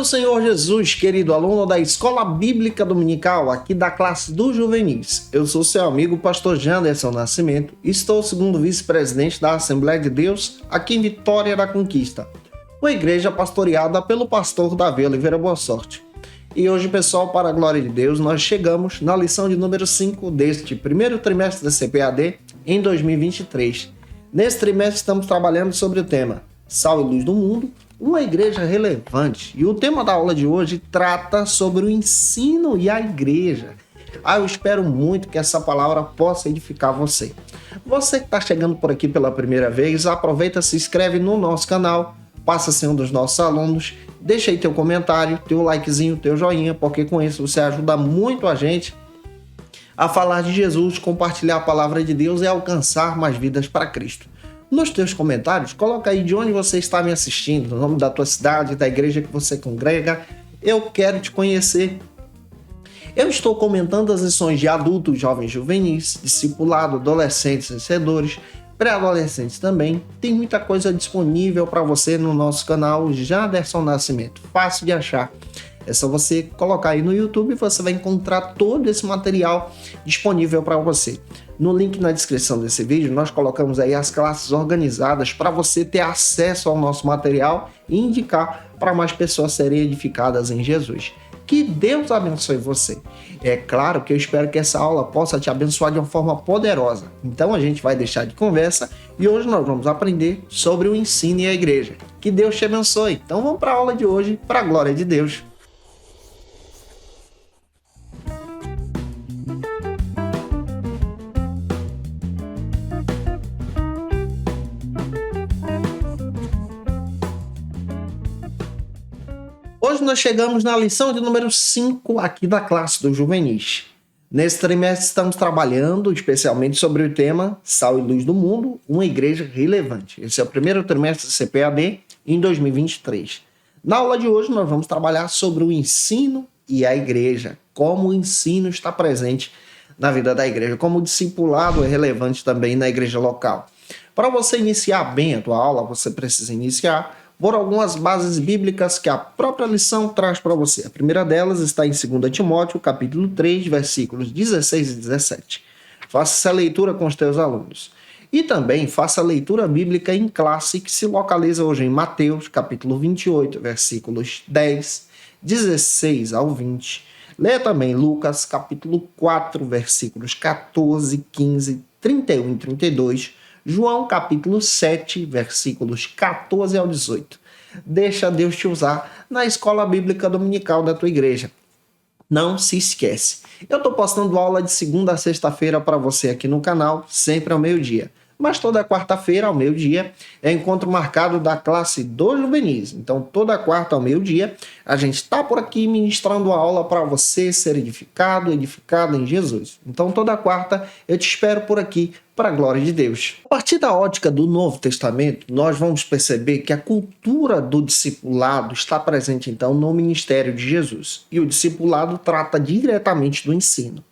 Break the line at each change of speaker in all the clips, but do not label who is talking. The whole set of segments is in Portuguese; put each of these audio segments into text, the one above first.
Senhor Jesus, querido aluno da Escola Bíblica Dominical, aqui da classe dos juvenis. Eu sou seu amigo, pastor Janderson Nascimento, e estou segundo vice-presidente da Assembleia de Deus, aqui em Vitória da Conquista, uma igreja pastoreada pelo pastor Davi Oliveira Boa Sorte. E hoje, pessoal, para a glória de Deus, nós chegamos na lição de número 5 deste primeiro trimestre da CPAD em 2023. Nesse trimestre estamos trabalhando sobre o tema Sal e Luz do Mundo, uma igreja relevante. E o tema da aula de hoje trata sobre o ensino e a igreja. Eu espero muito que essa palavra possa edificar você. Você que está chegando por aqui pela primeira vez, aproveita, se inscreve no nosso canal, passa a ser um dos nossos alunos, deixa aí teu comentário, teu likezinho, teu joinha, porque com isso você ajuda muito a gente a falar de Jesus, compartilhar a palavra de Deus e alcançar mais vidas para Cristo. Nos teus comentários, coloca aí de onde você está me assistindo, o nome da tua cidade, da igreja que você congrega. Eu quero te conhecer. Eu estou comentando as lições de adultos, jovens, juvenis, discipulado, adolescentes, vencedores, pré-adolescentes também. Tem muita coisa disponível para você no nosso canal Janderson Nascimento. Fácil de achar. É só você colocar aí no YouTube e você vai encontrar todo esse material disponível para você. No link na descrição desse vídeo, nós colocamos aí as classes organizadas para você ter acesso ao nosso material e indicar para mais pessoas serem edificadas em Jesus. Que Deus abençoe você. É claro que eu espero que essa aula possa te abençoar de uma forma poderosa. Então a gente vai deixar de conversa e hoje nós vamos aprender sobre o ensino e a igreja. Que Deus te abençoe. Então vamos para a aula de hoje, para a glória de Deus. Hoje nós chegamos na lição de número 5 aqui da classe dos juvenis. Nesse trimestre estamos trabalhando especialmente sobre o tema Sal e Luz do Mundo, uma igreja relevante. Esse é o primeiro trimestre do CPAD em 2023. Na aula de hoje nós vamos trabalhar sobre o ensino e a igreja, como o ensino está presente na vida da igreja, como o discipulado é relevante também na igreja local. Para você iniciar bem a tua aula, você precisa iniciar por algumas bases bíblicas que a própria lição traz para você. A primeira delas está em 2 Timóteo, capítulo 3, versículos 16 e 17. Faça essa leitura com os teus alunos. E também faça a leitura bíblica em classe, que se localiza hoje em Mateus, capítulo 28, versículos 10, 16 ao 20. Leia também Lucas, capítulo 4, versículos 14, 15, 31 e 32, João capítulo 7, versículos 14 ao 18. Deixa Deus te usar na escola bíblica dominical da tua igreja. Não se esquece. Eu estou postando aula de segunda a sexta-feira para você aqui no canal, sempre ao meio-dia. Mas toda quarta-feira, ao meio-dia, é encontro marcado da classe dos juvenis. Então, toda quarta ao meio-dia, a gente está por aqui ministrando a aula para você ser edificado em Jesus. Então, toda quarta, eu te espero por aqui, para a glória de Deus. A partir da ótica do Novo Testamento, nós vamos perceber que a cultura do discipulado está presente, então, no ministério de Jesus. E o discipulado trata diretamente do ensino.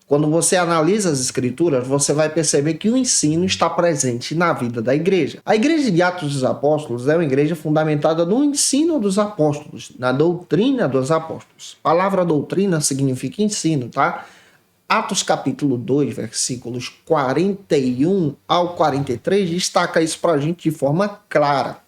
Quando você analisa as escrituras, você vai perceber que o ensino está presente na vida da igreja. A igreja de Atos dos Apóstolos é uma igreja fundamentada no ensino dos apóstolos, na doutrina dos apóstolos. A palavra doutrina significa ensino, tá? Atos capítulo 2, versículos 41 ao 43, destaca isso para a gente de forma clara.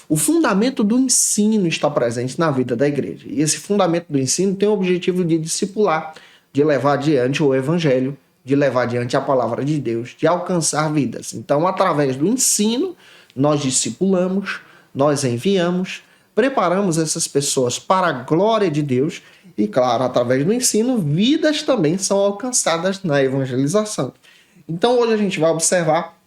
O fundamento do ensino está presente na vida da igreja. E esse fundamento do ensino tem o objetivo de discipular, de levar adiante o evangelho, de levar adiante a palavra de Deus, de alcançar vidas. Então, através do ensino, nós discipulamos, nós enviamos, preparamos essas pessoas para a glória de Deus e, claro, através do ensino, vidas também são alcançadas na evangelização. Então, hoje a gente vai observar,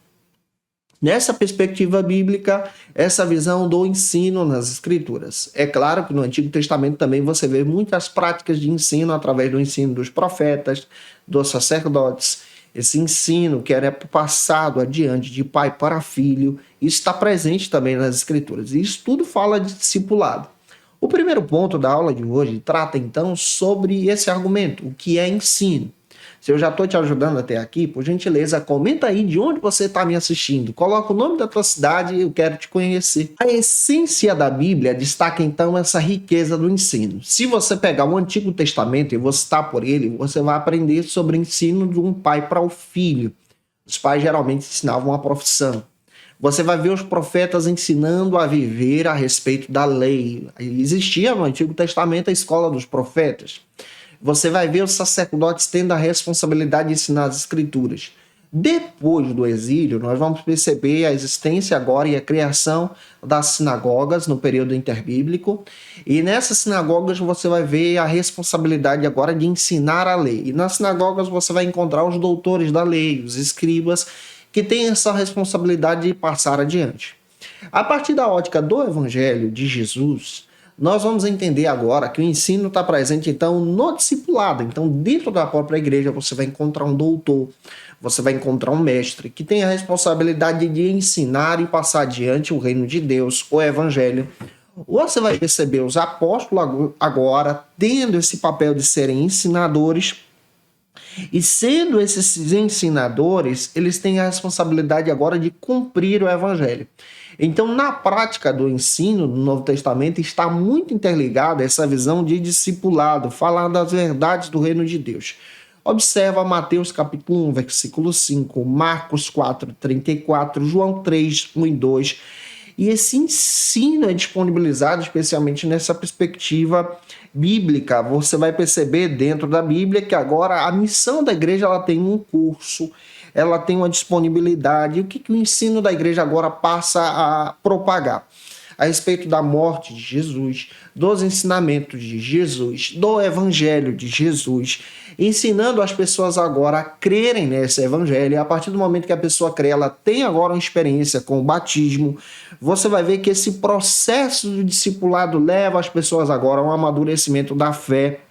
nessa perspectiva bíblica, essa visão do ensino nas Escrituras. É claro que no Antigo Testamento também você vê muitas práticas de ensino através do ensino dos profetas, dos sacerdotes. Esse ensino que era passado adiante de pai para filho, isso está presente também nas Escrituras. E isso tudo fala de discipulado. O primeiro ponto da aula de hoje trata então sobre esse argumento, o que é ensino. Se eu já estou te ajudando até aqui, por gentileza, comenta aí de onde você está me assistindo. Coloca o nome da tua cidade e eu quero te conhecer. A essência da Bíblia destaca então essa riqueza do ensino. Se você pegar o Antigo Testamento e você está por ele, você vai aprender sobre o ensino de um pai para o filho. Os pais geralmente ensinavam uma profissão. Você vai ver os profetas ensinando a viver a respeito da lei. Existia no Antigo Testamento a escola dos profetas. Você vai ver os sacerdotes tendo a responsabilidade de ensinar as escrituras. Depois do exílio, nós vamos perceber a existência agora e a criação das sinagogas no período interbíblico. E nessas sinagogas você vai ver a responsabilidade agora de ensinar a lei. E nas sinagogas você vai encontrar os doutores da lei, os escribas, que têm essa responsabilidade de passar adiante. A partir da ótica do Evangelho de Jesus, nós vamos entender agora que o ensino está presente, então, no discipulado. Então, dentro da própria igreja, você vai encontrar um doutor, você vai encontrar um mestre que tem a responsabilidade de ensinar e passar adiante o reino de Deus, o Evangelho. Você vai perceber os apóstolos agora tendo esse papel de serem ensinadores. E sendo esses ensinadores, eles têm a responsabilidade agora de cumprir o evangelho. Então, na prática do ensino do Novo Testamento, está muito interligada essa visão de discipulado, falar das verdades do reino de Deus. Observa Mateus capítulo 1, versículo 5, Marcos 4, 34, João 3, 1 e 2. E esse ensino é disponibilizado especialmente nessa perspectiva bíblica. Você vai perceber dentro da Bíblia que agora a missão da igreja ela tem um curso, ela tem uma disponibilidade. O que o ensino da igreja agora passa a propagar? A respeito da morte de Jesus, dos ensinamentos de Jesus, do evangelho de Jesus, ensinando as pessoas agora a crerem nesse evangelho. E a partir do momento que a pessoa crê, ela tem agora uma experiência com o batismo. Você vai ver que esse processo de discipulado leva as pessoas agora a um amadurecimento da fé.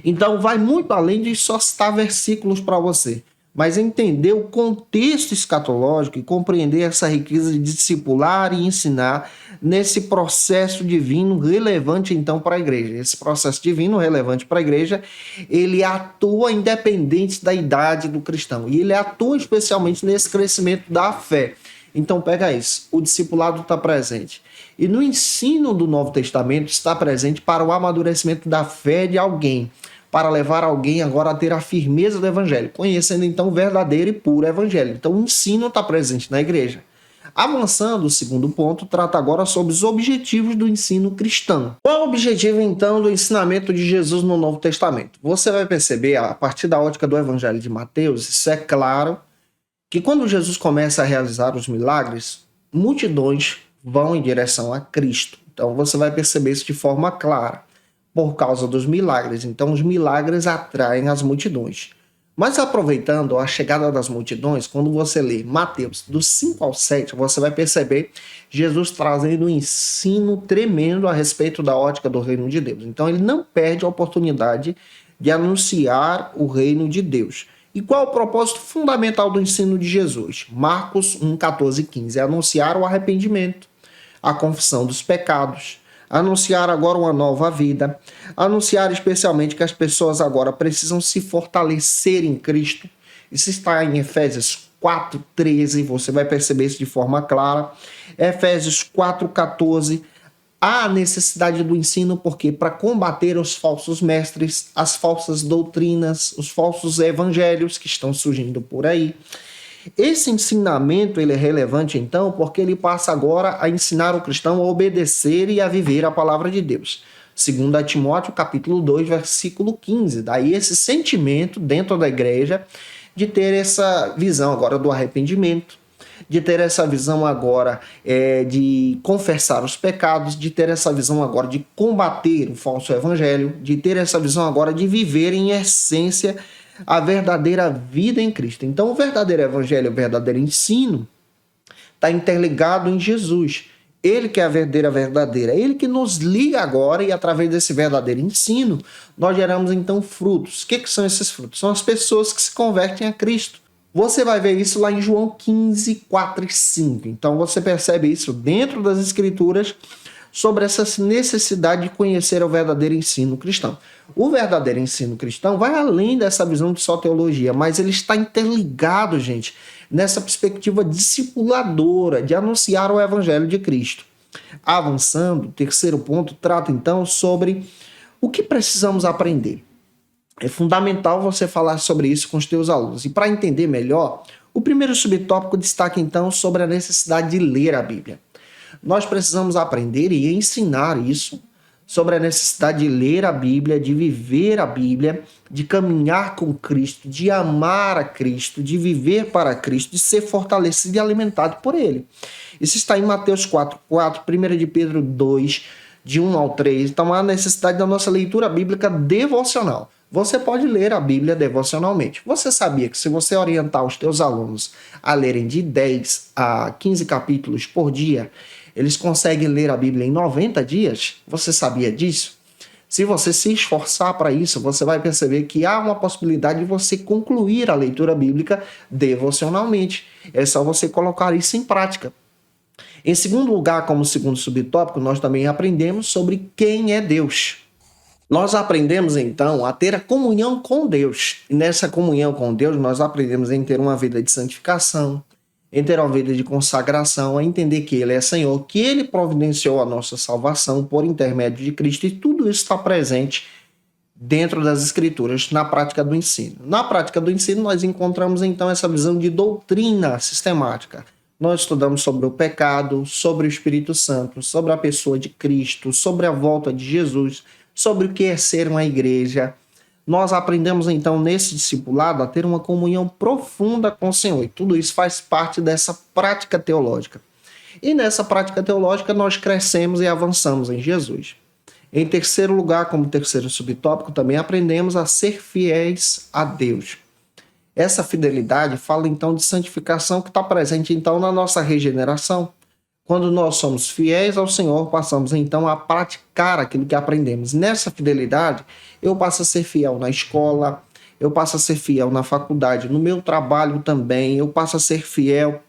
Então vai muito além de só citar versículos para você, mas entender o contexto escatológico e compreender essa riqueza de discipular e ensinar nesse processo divino relevante, então, para a igreja. Esse processo divino relevante para a igreja, ele atua independente da idade do cristão. E ele atua especialmente nesse crescimento da fé. Então, pega isso. O discipulado está presente. E no ensino do Novo Testamento está presente para o amadurecimento da fé de alguém, para levar alguém agora a ter a firmeza do evangelho, conhecendo então o verdadeiro e puro evangelho. Então o ensino está presente na igreja. Avançando, o segundo ponto trata agora sobre os objetivos do ensino cristão. Qual é o objetivo então do ensinamento de Jesus no Novo Testamento? Você vai perceber, a partir da ótica do evangelho de Mateus, isso é claro, que quando Jesus começa a realizar os milagres, multidões vão em direção a Cristo. Então você vai perceber isso de forma clara, por causa dos milagres. Então os milagres atraem as multidões. Mas aproveitando a chegada das multidões, quando você lê Mateus do 5 ao 7, você vai perceber Jesus trazendo um ensino tremendo a respeito da ótica do reino de Deus. Então ele não perde a oportunidade de anunciar o reino de Deus. E qual é o propósito fundamental do ensino de Jesus? Marcos 1, 14 e 15. É anunciar o arrependimento, a confissão dos pecados, anunciar agora uma nova vida, anunciar especialmente que as pessoas agora precisam se fortalecer em Cristo. Isso está em Efésios 4:13, você vai perceber isso de forma clara. Efésios 4:14, há a necessidade do ensino, porque para combater os falsos mestres, as falsas doutrinas, os falsos evangelhos que estão surgindo por aí. Esse ensinamento ele é relevante então porque ele passa agora a ensinar o cristão a obedecer e a viver a palavra de Deus. 2 Timóteo capítulo 2, versículo 15. Daí esse sentimento dentro da igreja de ter essa visão agora do arrependimento, de ter essa visão agora de confessar os pecados, de ter essa visão agora de combater o falso evangelho, de ter essa visão agora de viver em essência a verdadeira vida em Cristo. Então, o verdadeiro evangelho, o verdadeiro ensino, está interligado em Jesus. Ele que é a verdadeira verdadeira. Ele que nos liga agora e, através desse verdadeiro ensino, nós geramos, então, frutos. O que são esses frutos? São as pessoas que se convertem a Cristo. Você vai ver isso lá em João 15, 4 e 5. Então, você percebe isso dentro das Escrituras sobre essa necessidade de conhecer o verdadeiro ensino cristão. O verdadeiro ensino cristão vai além dessa visão de só teologia, mas ele está interligado, gente, nessa perspectiva discipuladora de anunciar o evangelho de Cristo. Avançando, o terceiro ponto trata então sobre o que precisamos aprender. É fundamental você falar sobre isso com os teus alunos. E para entender melhor, o primeiro subtópico destaca então sobre a necessidade de ler a Bíblia. Nós precisamos aprender e ensinar isso sobre a necessidade de ler a Bíblia, de viver a Bíblia, de caminhar com Cristo, de amar a Cristo, de viver para Cristo, de ser fortalecido e alimentado por Ele. Isso está em Mateus 4:4, 1 de Pedro 2, de 1 ao 3. Então há a necessidade da nossa leitura bíblica devocional. Você pode ler a Bíblia devocionalmente. Você sabia que se você orientar os teus alunos a lerem de 10 a 15 capítulos por dia, eles conseguem ler a Bíblia em 90 dias? Você sabia disso? Se você se esforçar para isso, você vai perceber que há uma possibilidade de você concluir a leitura bíblica devocionalmente. É só você colocar isso em prática. Em segundo lugar, como segundo subtópico, nós também aprendemos sobre quem é Deus. Nós aprendemos, então, a ter a comunhão com Deus. E nessa comunhão com Deus, nós aprendemos em ter uma vida de santificação, em ter uma vida de consagração, a entender que Ele é Senhor, que Ele providenciou a nossa salvação por intermédio de Cristo, e tudo isso está presente dentro das Escrituras, na prática do ensino. Na prática do ensino, nós encontramos, então, essa visão de doutrina sistemática. Nós estudamos sobre o pecado, sobre o Espírito Santo, sobre a pessoa de Cristo, sobre a volta de Jesus, sobre o que é ser uma igreja. Nós aprendemos então nesse discipulado a ter uma comunhão profunda com o Senhor. E tudo isso faz parte dessa prática teológica. E nessa prática teológica nós crescemos e avançamos em Jesus. Em terceiro lugar, como terceiro subtópico, também aprendemos a ser fiéis a Deus. Essa fidelidade fala então de santificação que está presente então na nossa regeneração. Quando nós somos fiéis ao Senhor, passamos então a praticar aquilo que aprendemos. Nessa fidelidade, eu passo a ser fiel na escola, eu passo a ser fiel na faculdade, no meu trabalho também, eu passo a ser fiel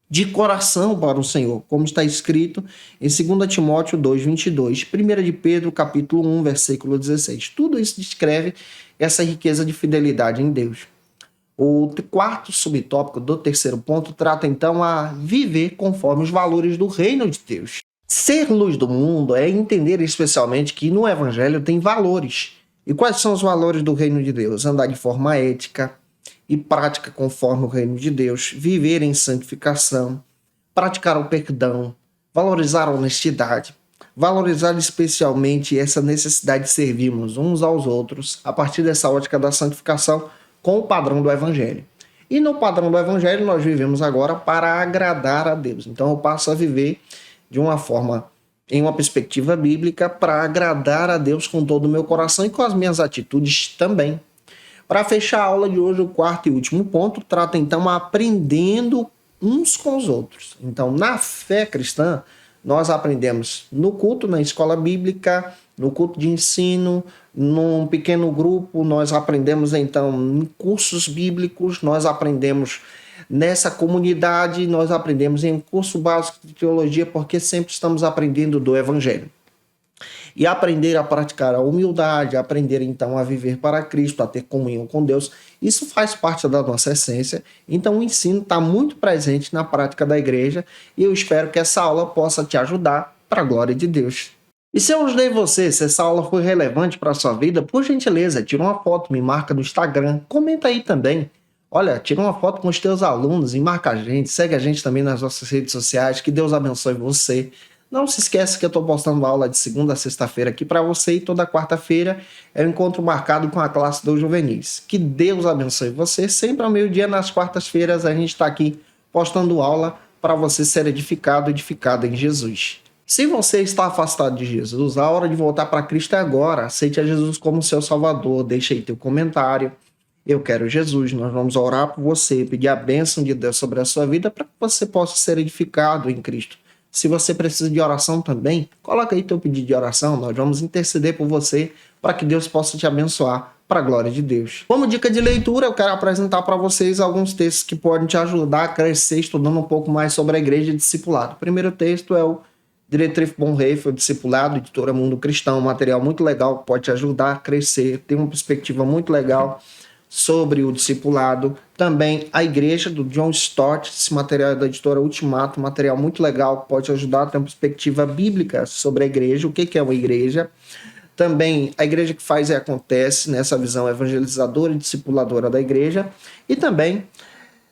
de coração para o Senhor, como está escrito em 2 Timóteo 2:22, 1 de Pedro capítulo 1, versículo 16. Tudo isso descreve essa riqueza de fidelidade em Deus. O quarto subtópico do terceiro ponto trata então a viver conforme os valores do reino de Deus. Ser luz do mundo é entender especialmente que no evangelho tem valores. E quais são os valores do reino de Deus? Andar de forma ética e prática conforme o reino de Deus, viver em santificação, praticar o perdão, valorizar a honestidade, valorizar especialmente essa necessidade de servirmos uns aos outros a partir dessa ótica da santificação, com o padrão do Evangelho. E no padrão do Evangelho nós vivemos agora para agradar a Deus. Então eu passo a viver de uma forma, em uma perspectiva bíblica, para agradar a Deus com todo o meu coração e com as minhas atitudes também. Para fechar a aula de hoje, o quarto e último ponto trata então aprendendo uns com os outros. Então, na fé cristã, nós aprendemos no culto, na escola bíblica, no culto de ensino, num pequeno grupo, nós aprendemos então em cursos bíblicos, nós aprendemos nessa comunidade, nós aprendemos em curso básico de teologia, porque sempre estamos aprendendo do Evangelho. E aprender a praticar a humildade, aprender então a viver para Cristo, a ter comunhão com Deus, isso faz parte da nossa essência. Então o ensino está muito presente na prática da igreja e eu espero que essa aula possa te ajudar para a glória de Deus. E se eu ajudei você, se essa aula foi relevante para a sua vida, por gentileza, tira uma foto, me marca no Instagram, comenta aí também. Olha, tira uma foto com os teus alunos e marca a gente, segue a gente também nas nossas redes sociais, que Deus abençoe você. Não se esqueça que eu estou postando aula de segunda a sexta-feira aqui para você e toda quarta-feira é o encontro marcado com a classe dos juvenis. Que Deus abençoe você. Sempre ao meio-dia, nas quartas-feiras, a gente está aqui postando aula para você ser edificado, edificada em Jesus. Se você está afastado de Jesus, a hora de voltar para Cristo é agora. Aceite a Jesus como seu Salvador. Deixa aí teu comentário. Eu quero Jesus. Nós vamos orar por você, pedir a bênção de Deus sobre a sua vida para que você possa ser edificado em Cristo. Se você precisa de oração também, coloca aí teu pedido de oração. Nós vamos interceder por você para que Deus possa te abençoar para a glória de Deus. Como dica de leitura, eu quero apresentar para vocês alguns textos que podem te ajudar a crescer estudando um pouco mais sobre a igreja e discipulado. O primeiro texto é o Dietrich Bonhoeffer, o Discipulado, editora Mundo Cristão, um material muito legal que pode te ajudar a crescer, tem uma perspectiva muito legal sobre o discipulado. Também A Igreja, do John Stott, esse material é da editora Ultimato, um material muito legal que pode te ajudar a ter uma perspectiva bíblica sobre a igreja, o que é uma igreja. Também A Igreja que Faz e Acontece, nessa visão evangelizadora e discipuladora da igreja. E também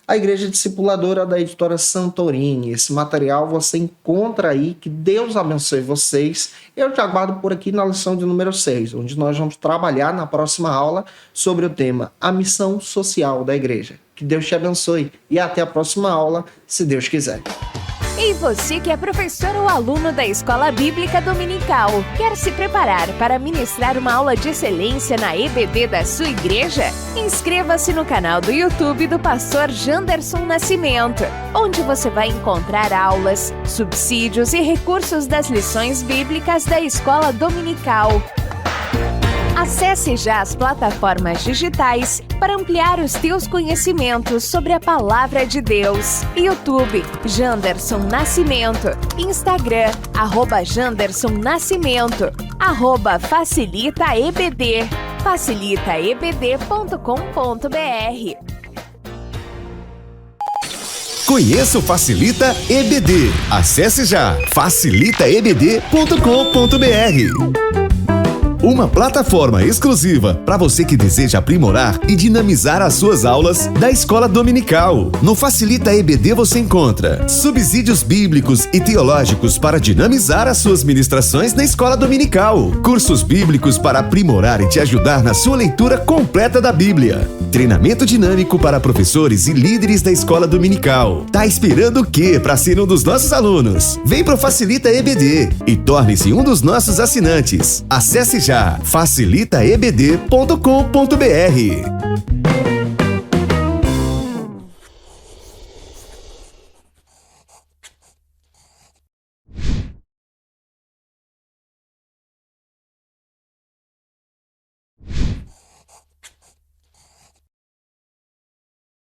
A Igreja Discipuladora, da editora Santorini. Esse material você encontra aí, que Deus abençoe vocês. Eu te aguardo por aqui na lição de número 6, onde nós vamos trabalhar na próxima aula sobre o tema A Missão Social da Igreja. Que Deus te abençoe e até a próxima aula, se Deus quiser.
E você que é professor ou aluno da Escola Bíblica Dominical, quer se preparar para ministrar uma aula de excelência na EBD da sua igreja? Inscreva-se no canal do YouTube do pastor Janderson Nascimento, onde você vai encontrar aulas, subsídios e recursos das lições bíblicas da Escola Dominical. Acesse já as plataformas digitais para ampliar os teus conhecimentos sobre a Palavra de Deus. YouTube, Janderson Nascimento. Instagram, @Janderson Nascimento. @FacilitaEBD. facilitaebd.com.br.
Conheça o Facilita EBD. Acesse já facilitaebd.com.br. Uma plataforma exclusiva para você que deseja aprimorar e dinamizar as suas aulas da Escola Dominical. No Facilita EBD você encontra subsídios bíblicos e teológicos para dinamizar as suas ministrações na Escola Dominical, cursos bíblicos para aprimorar e te ajudar na sua leitura completa da Bíblia, treinamento dinâmico para professores e líderes da Escola Dominical. Tá esperando o quê para ser um dos nossos alunos? Vem pro Facilita EBD e torne-se um dos nossos assinantes. Acesse já facilitaebd.com.br.